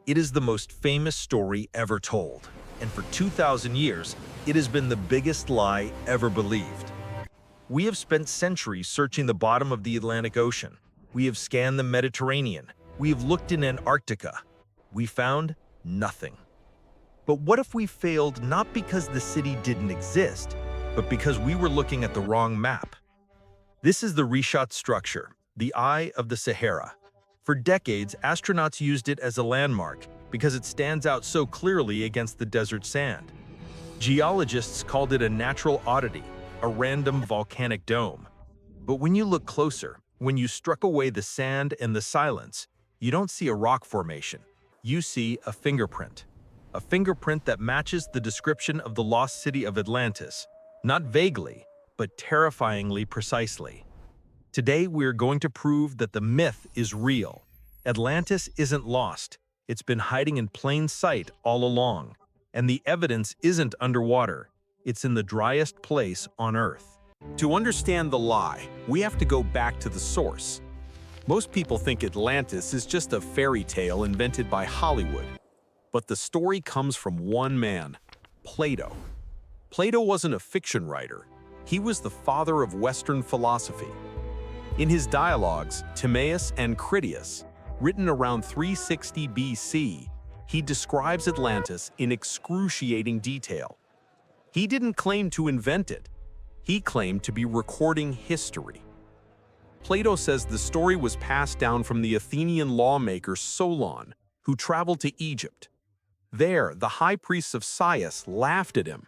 It is the most famous story ever told, and for 2,000 years, it has been the biggest lie ever believed. We have spent centuries searching the bottom of the Atlantic Ocean. We have scanned the Mediterranean. We have looked in Antarctica. We found nothing. But what if we failed not because the city didn't exist, but because we were looking at the wrong map? This is the RiChat Structure, the Eye of the Sahara. For decades, astronauts used it as a landmark because it stands out so clearly against the desert sand. Geologists called it a natural oddity, a random volcanic dome. But when you look closer, when you struck away the sand and the silence, you don't see a rock formation. You see a fingerprint that matches the description of the lost city of Atlantis, not vaguely, but terrifyingly precisely. Today, we're going to prove that the myth is real. Atlantis isn't lost. It's been hiding in plain sight all along. And the evidence isn't underwater. It's in the driest place on Earth. To understand the lie, we have to go back to the source. Most people think Atlantis is just a fairy tale invented by Hollywood. But the story comes from one man, Plato. Plato wasn't a fiction writer. He was the father of Western philosophy. In his dialogues, Timaeus and Critias, written around 360 BC, he describes Atlantis in excruciating detail. He didn't claim to invent it. He claimed to be recording history. Plato says the story was passed down from the Athenian lawmaker Solon, who traveled to Egypt. There, the high priests of Sais laughed at him.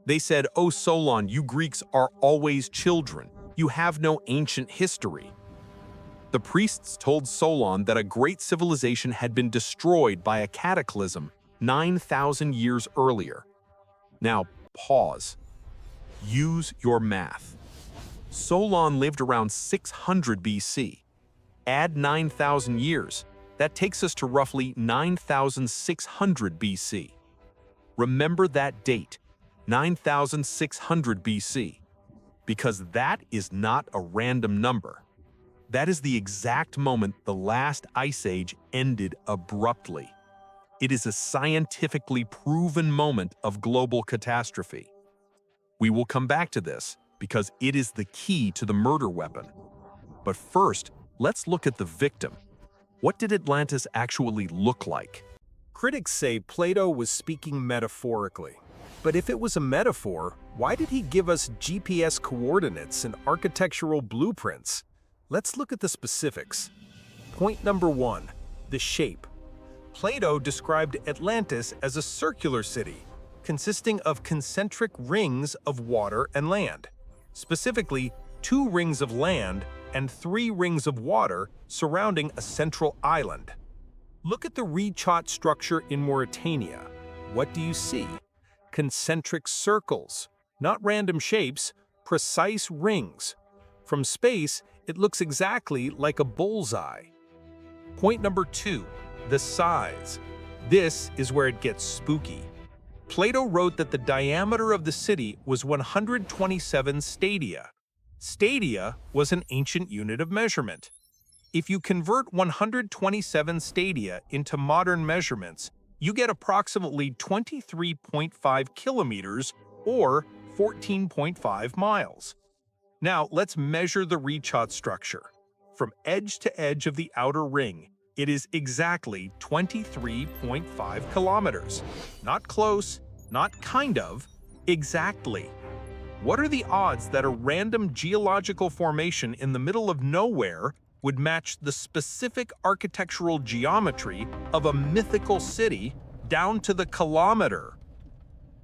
They said, "O Solon, you Greeks are always children. You have no ancient history." The priests told Solon that a great civilization had been destroyed by a cataclysm 9,000 years earlier. Now, pause. Use your math. Solon lived around 600 BC. Add 9,000 years. That takes us to roughly 9,600 BC. Remember that date, 9,600 BC, because that is not a random number. That is the exact moment the last ice age ended abruptly. It is a scientifically proven moment of global catastrophe. We will come back to this because it is the key to the murder weapon. But first, let's look at the victim. What did Atlantis actually look like? Critics say Plato was speaking metaphorically. But if it was a metaphor, why did he give us GPS coordinates and architectural blueprints? Let's look at the specifics. Point number 1, the shape. Plato described Atlantis as a circular city, consisting of concentric rings of water and land. Specifically, 2 rings of land and 3 rings of water surrounding a central island. Look at the RiChat structure in Mauritania. What do you see? Concentric circles, not random shapes, precise rings. From space, it looks exactly like a bullseye. Point number 2, the size. This is where it gets spooky. Plato wrote that the diameter of the city was 127 stadia. Stadia was an ancient unit of measurement. If you convert 127 stadia into modern measurements, you get approximately 23.5 kilometers or 14.5 miles. Now, let's measure the RiChat structure. From edge to edge of the outer ring, it is exactly 23.5 kilometers. Not close, not kind of, exactly. What are the odds that a random geological formation in the middle of nowhere would match the specific architectural geometry of a mythical city down to the kilometer?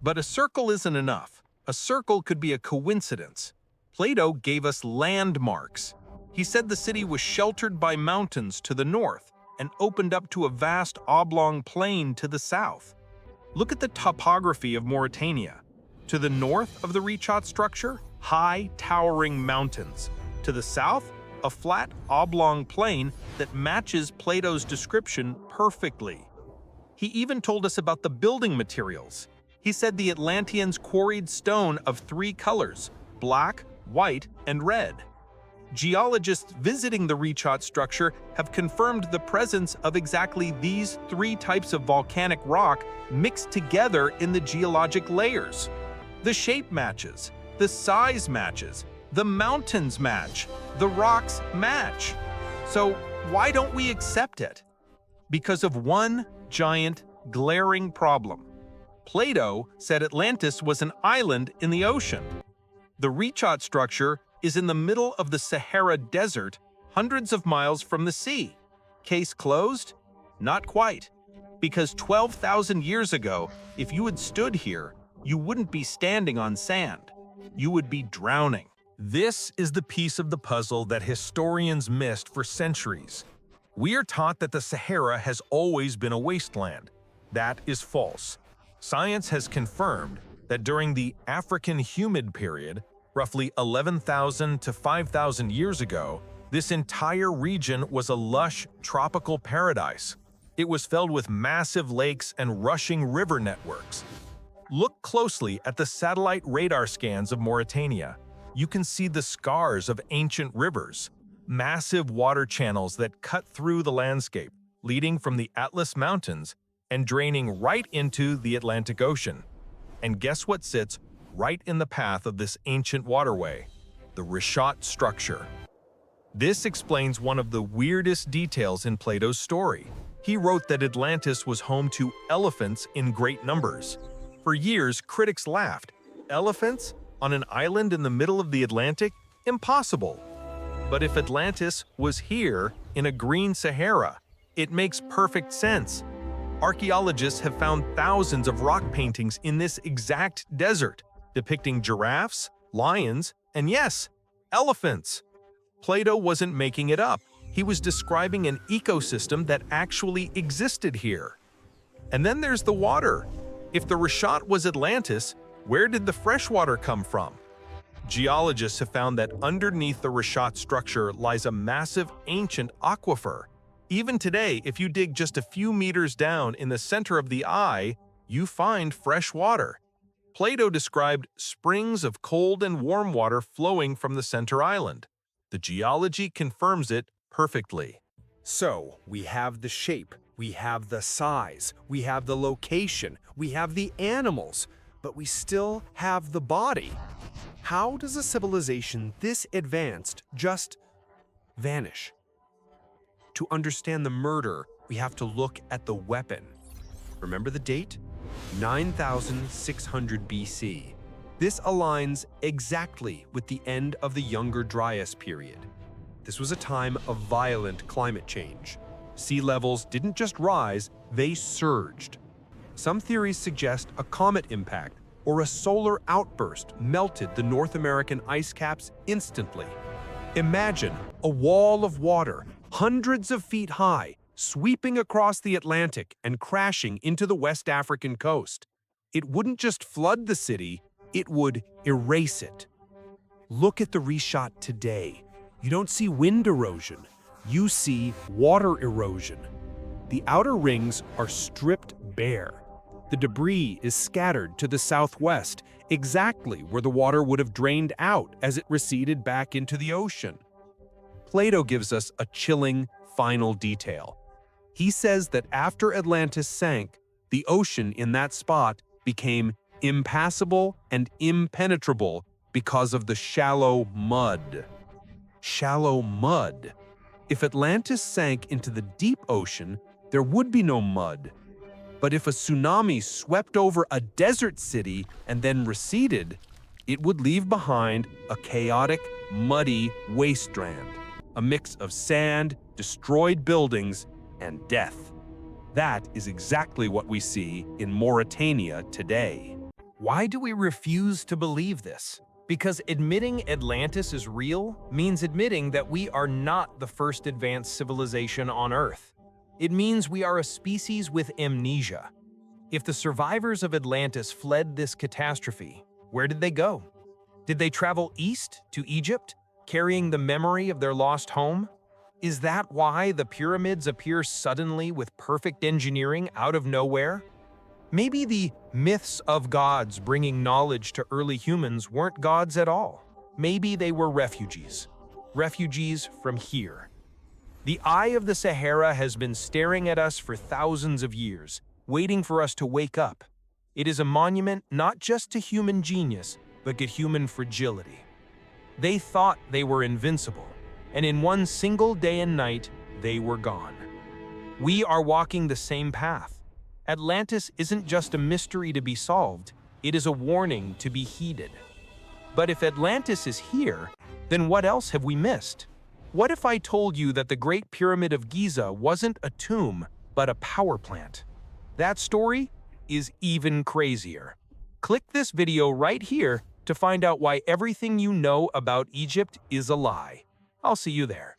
But a circle isn't enough. A circle could be a coincidence. Plato gave us landmarks. He said the city was sheltered by mountains to the north and opened up to a vast oblong plain to the south. Look at the topography of Mauritania. To the north of the RiChat structure, high, towering mountains. To the south, a flat, oblong plain that matches Plato's description perfectly. He even told us about the building materials. He said the Atlanteans quarried stone of 3 colors, black, white, and red. Geologists visiting the RiChat structure have confirmed the presence of exactly these three types of volcanic rock mixed together in the geologic layers. The shape matches, the size matches, the mountains match, the rocks match. So why don't we accept it? Because of one giant, glaring problem. Plato said Atlantis was an island in the ocean. The RiChat structure is in the middle of the Sahara Desert, hundreds of miles from the sea. Case closed? Not quite. Because 12,000 years ago, if you had stood here, you wouldn't be standing on sand. You would be drowning. This is the piece of the puzzle that historians missed for centuries. We are taught that the Sahara has always been a wasteland. That is false. Science has confirmed that during the African humid period, roughly 11,000 to 5,000 years ago, this entire region was a lush tropical paradise. It was filled with massive lakes and rushing river networks. Look closely at the satellite radar scans of Mauritania. You can see the scars of ancient rivers, massive water channels that cut through the landscape, leading from the Atlas Mountains and draining right into the Atlantic Ocean. And guess what sits right in the path of this ancient waterway? The RiChat structure. This explains one of the weirdest details in Plato's story. He wrote that Atlantis was home to elephants in great numbers. For years, critics laughed. Elephants on an island in the middle of the Atlantic? Impossible. But if Atlantis was here in a green Sahara, it makes perfect sense. Archaeologists have found thousands of rock paintings in this exact desert, depicting giraffes, lions, and yes, elephants. Plato wasn't making it up. He was describing an ecosystem that actually existed here. And then there's the water. If the RiChat was Atlantis, where did the fresh water come from? Geologists have found that underneath the RiChat structure lies a massive ancient aquifer. Even today, if you dig just a few meters down in the center of the eye, you find fresh water. Plato described springs of cold and warm water flowing from the center island. The geology confirms it perfectly. So, we have the shape, we have the size, we have the location, we have the animals, but we still have the body. How does a civilization this advanced just vanish? To understand the murder, we have to look at the weapon. Remember the date? 9,600 BC. This aligns exactly with the end of the Younger Dryas period. This was a time of violent climate change. Sea levels didn't just rise, they surged. Some theories suggest a comet impact or a solar outburst melted the North American ice caps instantly. Imagine a wall of water, hundreds of feet high, sweeping across the Atlantic and crashing into the West African coast. It wouldn't just flood the city, it would erase it. Look at the RiChat today. You don't see wind erosion, you see water erosion. The outer rings are stripped bare. The debris is scattered to the southwest, exactly where the water would have drained out as it receded back into the ocean. Plato gives us a chilling final detail. He says that after Atlantis sank, the ocean in that spot became impassable and impenetrable because of the shallow mud. Shallow mud. If Atlantis sank into the deep ocean, there would be no mud. But if a tsunami swept over a desert city and then receded, it would leave behind a chaotic, muddy wasteland, a mix of sand, destroyed buildings, and death. That is exactly what we see in Mauritania today. Why do we refuse to believe this? Because admitting Atlantis is real means admitting that we are not the first advanced civilization on Earth. It means we are a species with amnesia. If the survivors of Atlantis fled this catastrophe, where did they go? Did they travel east to Egypt, carrying the memory of their lost home? Is that why the pyramids appear suddenly with perfect engineering out of nowhere? Maybe the myths of gods bringing knowledge to early humans weren't gods at all. Maybe they were refugees. refugees from here. The eye of the Sahara has been staring at us for thousands of years, waiting for us to wake up. It is a monument not just to human genius, but to human fragility. They thought they were invincible, and in one single day and night, they were gone. We are walking the same path. Atlantis isn't just a mystery to be solved, it is a warning to be heeded. But if Atlantis is here, then what else have we missed? What if I told you that the Great Pyramid of Giza wasn't a tomb, but a power plant? That story is even crazier. Click this video right here to find out why everything you know about Egypt is a lie. I'll see you there.